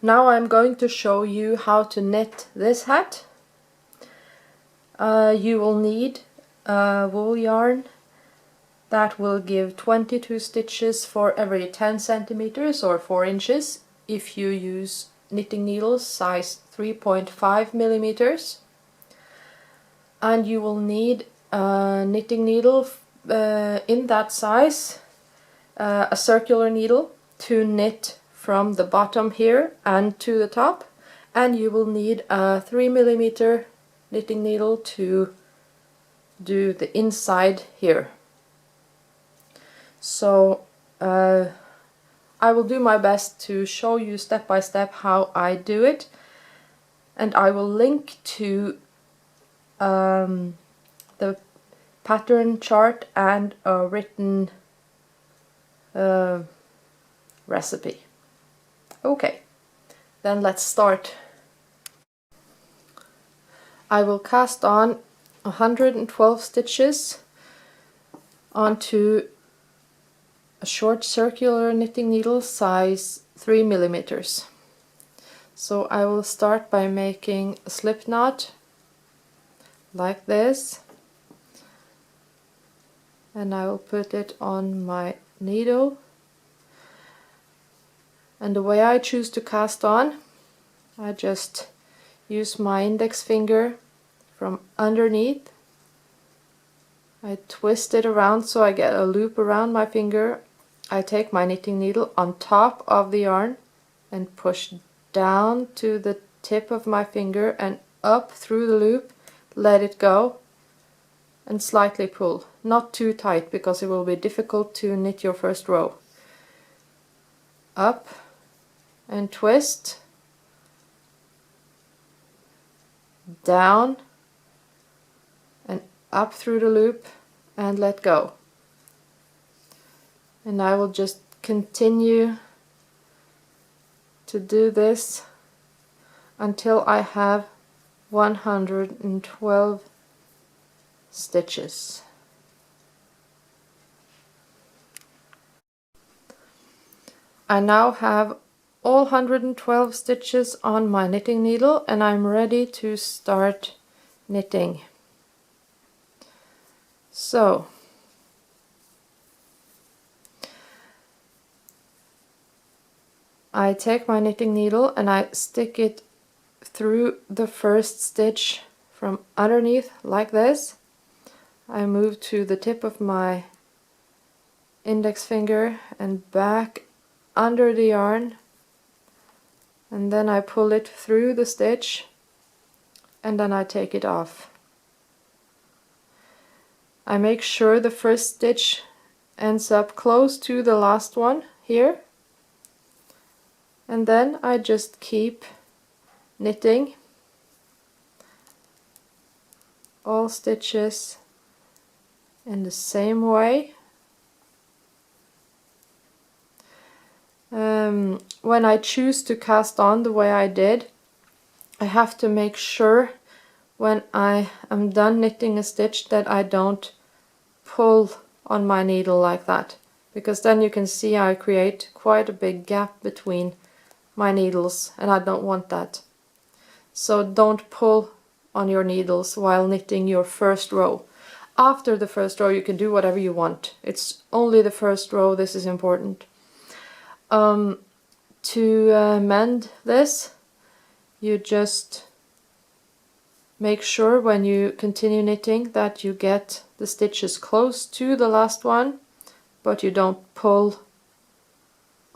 Now I'm going to show you how to knit this hat. You will need wool yarn that will give 22 stitches for every 10 centimeters or 4 inches if you use knitting needles size 3.5 millimeters. And you will need a knitting needle in that size, a circular needle to knit from the bottom here and to the top, and you will need a 3 millimeter knitting needle to do the inside here. So I will do my best to show you step by step how I do it, and I will link to the pattern chart and a written recipe. Okay, then let's start. I will cast on 112 stitches onto a short circular knitting needle size 3 millimeters. So I will start by making a slip knot like this, and I will put it on my needle. And the way I choose to cast on, I just use my index finger from underneath. I twist it around so I get a loop around my finger. I take my knitting needle on top of the yarn and push down to the tip of my finger and up through the loop, let it go, and slightly pull. Not too tight because it will be difficult to knit your first row. Up and twist, down and up through the loop and let go. And I will just continue to do this until I have 112 stitches. I now have all 112 stitches on my knitting needle, and I'm ready to start knitting. So I take my knitting needle and I stick it through the first stitch from underneath like this. I move to the tip of my index finger and back under the yarn, and then I pull it through the stitch and then I take it off. I make sure the first stitch ends up close to the last one here, and then I just keep knitting all stitches in the same way. When I choose to cast on the way I did, I have to make sure when I am done knitting a stitch that I don't pull on my needle like that, because then you can see I create quite a big gap between my needles, and I don't want that. So don't pull on your needles while knitting your first row. After the first row you can do whatever you want. It's only the first row this is important. To mend this, you just make sure when you continue knitting that you get the stitches close to the last one, but you don't pull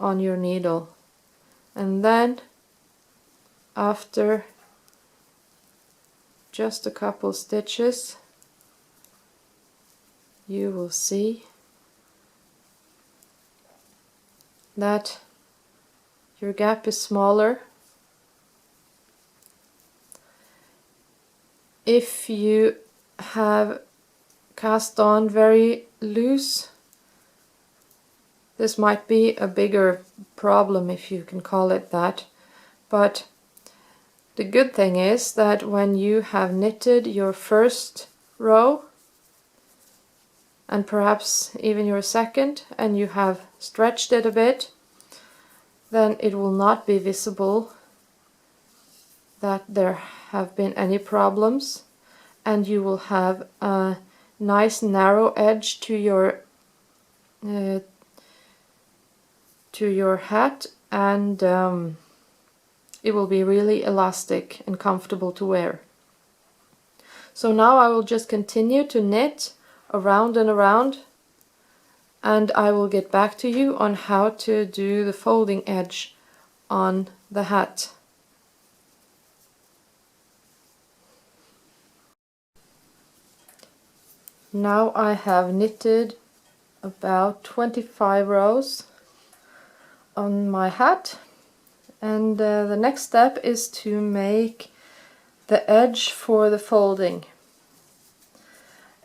on your needle. And then after just a couple stitches, you will see that your gap is smaller. If you have cast on very loose, this might be a bigger problem, if you can call it that. But the good thing is that when you have knitted your first row, and perhaps even your second, and you have stretched it a bit, then it will not be visible that there have been any problems, and you will have a nice narrow edge to your hat, and it will be really elastic and comfortable to wear. So now I will just continue to knit around and around, and I will get back to you on how to do the folding edge on the hat. Now I have knitted about 25 rows on my hat, and the next step is to make the edge for the folding.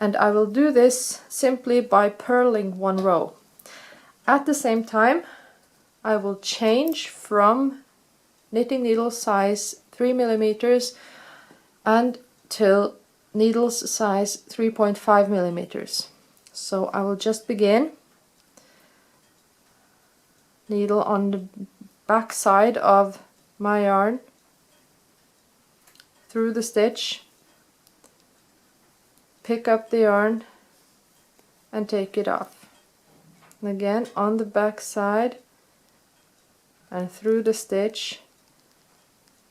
And I will do this simply by purling one row. At the same time, I will change from knitting needle size 3 millimeters until needles size 3.5 millimeters. So I will just begin. Needle on the back side of my yarn, through the stitch, pick up the yarn and take it off. And again on the back side and through the stitch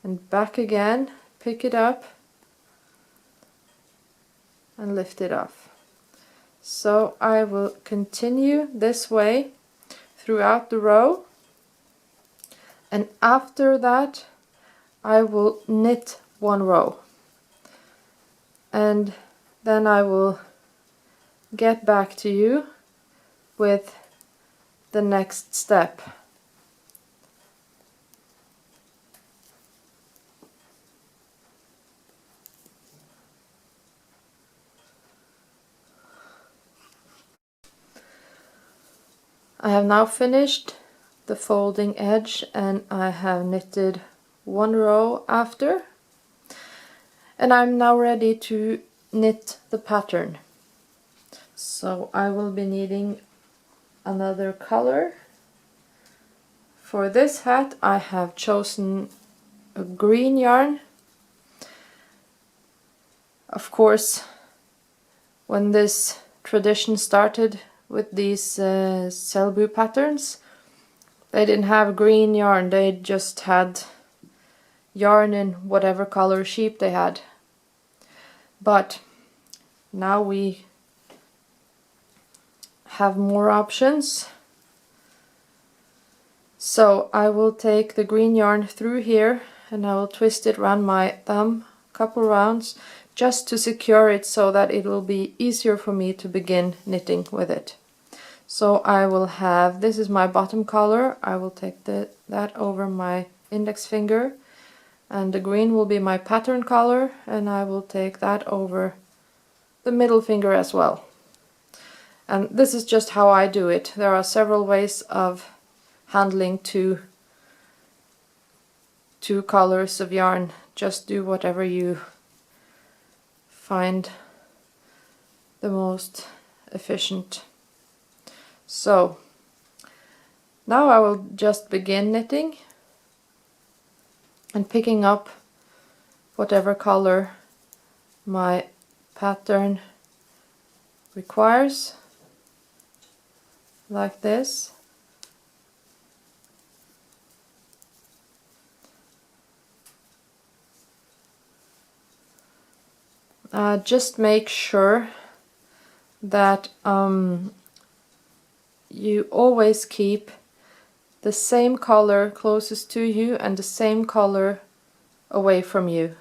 and back again, pick it up and lift it off. So I will continue this way throughout the row, and after that I will knit one row, and then I will get back to you with the next step. I have now finished the folding edge, and I have knitted one row after, and I'm now ready to knit the pattern. So I will be needing another color. For this hat I have chosen a green yarn. Of course, when this tradition started with these selbu patterns, they didn't have green yarn, they just had yarn in whatever color sheep they had. But now we have more options. So I will take the green yarn through here and I will twist it around my thumb a couple rounds just to secure it so that it will be easier for me to begin knitting with it. So I will have, this is my bottom color, I will take that over my index finger, and the green will be my pattern color, and I will take that over the middle finger as well. And this is just how I do it. There are several ways of handling two colors of yarn. Just do whatever you find the most efficient. So now I will just begin knitting and picking up whatever color my pattern requires, like this. Just make sure that you always keep the same color closest to you and the same color away from you.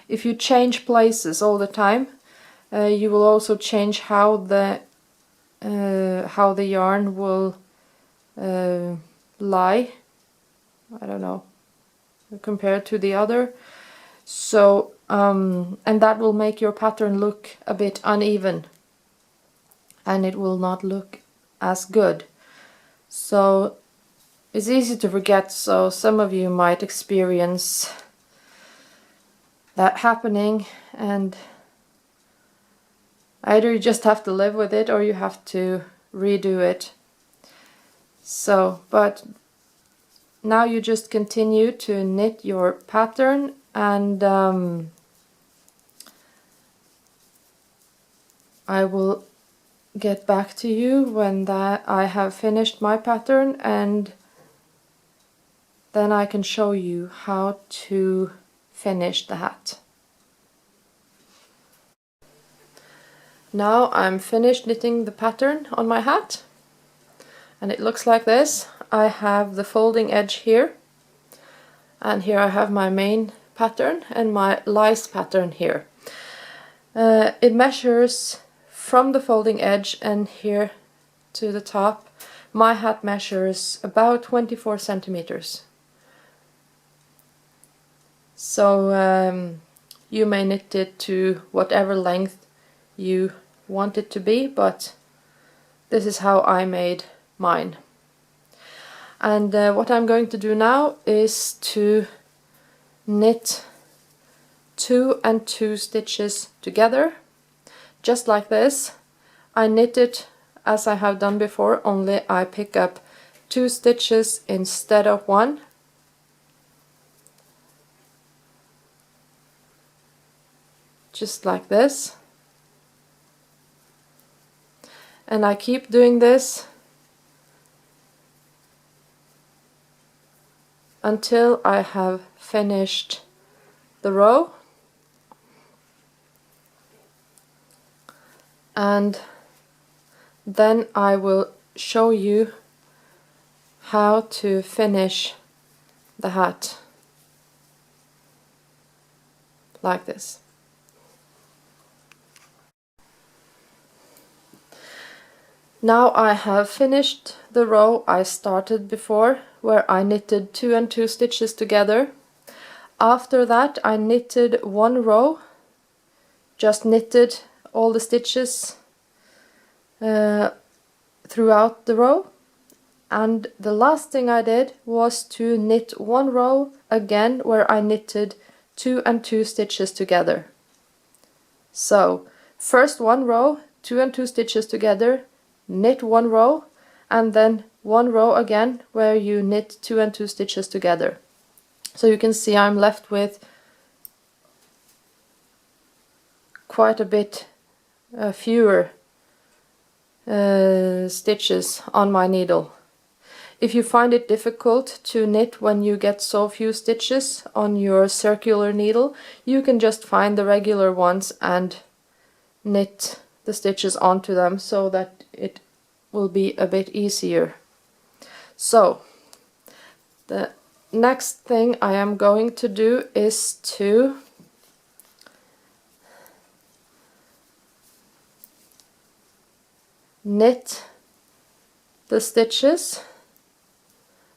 If you change places all the time, you will also change how the yarn will lie, I don't know, compared to the other. So and that will make your pattern look a bit uneven, and it will not look as good. So it's easy to forget, so some of you might experience that happening, and either you just have to live with it or you have to redo it. So, but now you just continue to knit your pattern, and I will get back to you when that I have finished my pattern, and then I can show you how to finish the hat. Now I'm finished knitting the pattern on my hat, and it looks like this. I have the folding edge here, and here I have my main pattern and my lice pattern here. It measures from the folding edge and here to the top. My hat measures about 24 centimeters. So you may knit it to whatever length you want it to be, but this is how I made mine. And what I'm going to do now is to knit 2 and 2 stitches together, just like this. I knit it as I have done before, only I pick up 2 stitches instead of 1. Just like this. And I keep doing this until I have finished the row. And then I will show you how to finish the hat like this. Now I have finished the row I started before, where I knitted 2 and 2 stitches together. After that I knitted 1 row, just knitted all the stitches throughout the row, and the last thing I did was to knit 1 row again where I knitted 2 and 2 stitches together. So first 1 row, 2 and 2 stitches together, knit 1 row, and then 1 row again where you knit 2 and 2 stitches together. So you can see I'm left with quite a bit fewer stitches on my needle. If you find it difficult to knit when you get so few stitches on your circular needle, you can just find the regular ones and knit the stitches onto them so that it will be a bit easier. So the next thing I am going to do is to knit the stitches,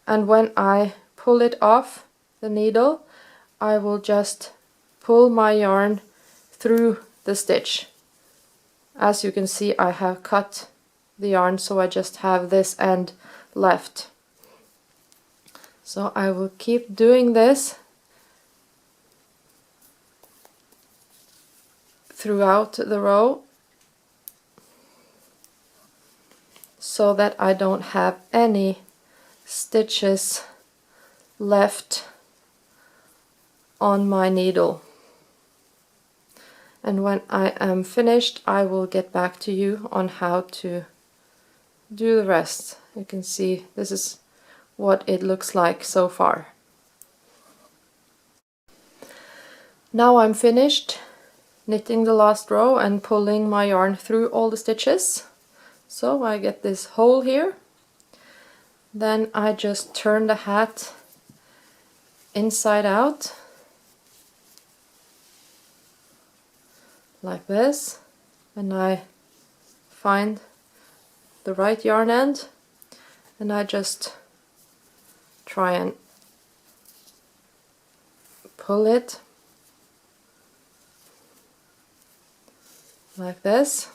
and when I pull it off the needle, I will just pull my yarn through the stitch. As you can see, I have cut the yarn, so I just have this end left. So I will keep doing this throughout the row so that I don't have any stitches left on my needle. And when I am finished, I will get back to you on how to do the rest. You can see this is what it looks like so far. Now I'm finished knitting the last row and pulling my yarn through all the stitches. So I get this hole here. Then I just turn the hat inside out like this, and I find the right yarn end, and I just try and pull it like this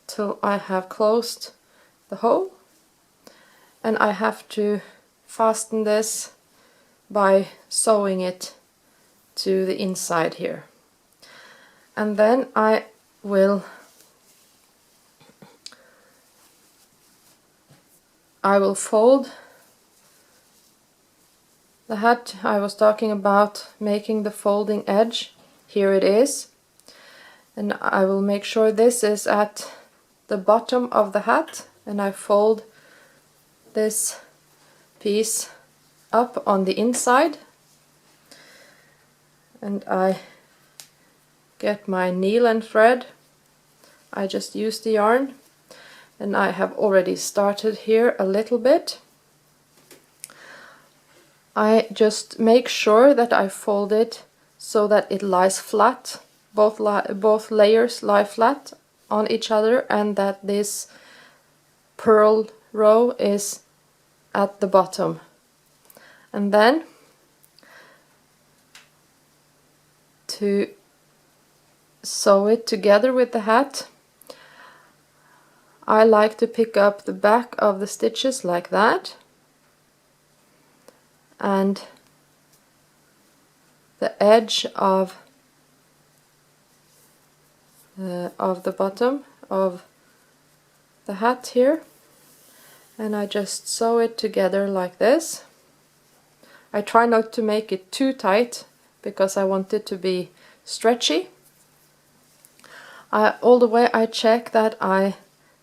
till I have closed the hole, and I have to fasten this by sewing it to the inside here. And then I will fold The hat I was talking about, making the folding edge, here it is. And I will make sure this is at the bottom of the hat, and I fold this piece up on the inside, and I get my needle and thread. I just use the yarn, and I have already started here a little bit. I just make sure that I fold it so that it lies flat, both layers lie flat on each other, and that this purl row is at the bottom. And then to sew it together with the hat, I like to pick up the back of the stitches like that, and the edge of the bottom of the hat here, and I just sew it together like this. I try not to make it too tight because I want it to be stretchy. All the way I check that I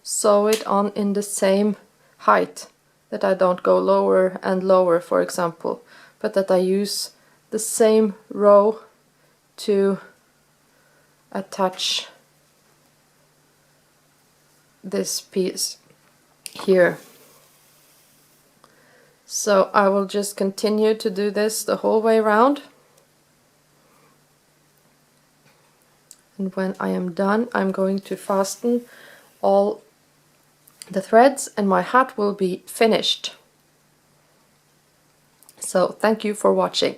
sew it on in the same height, that I don't go lower and lower, for example, but that I use the same row to attach this piece here. So I will just continue to do this the whole way around, and when I am done, I'm going to fasten all the threads and my hat will be finished. So thank you for watching.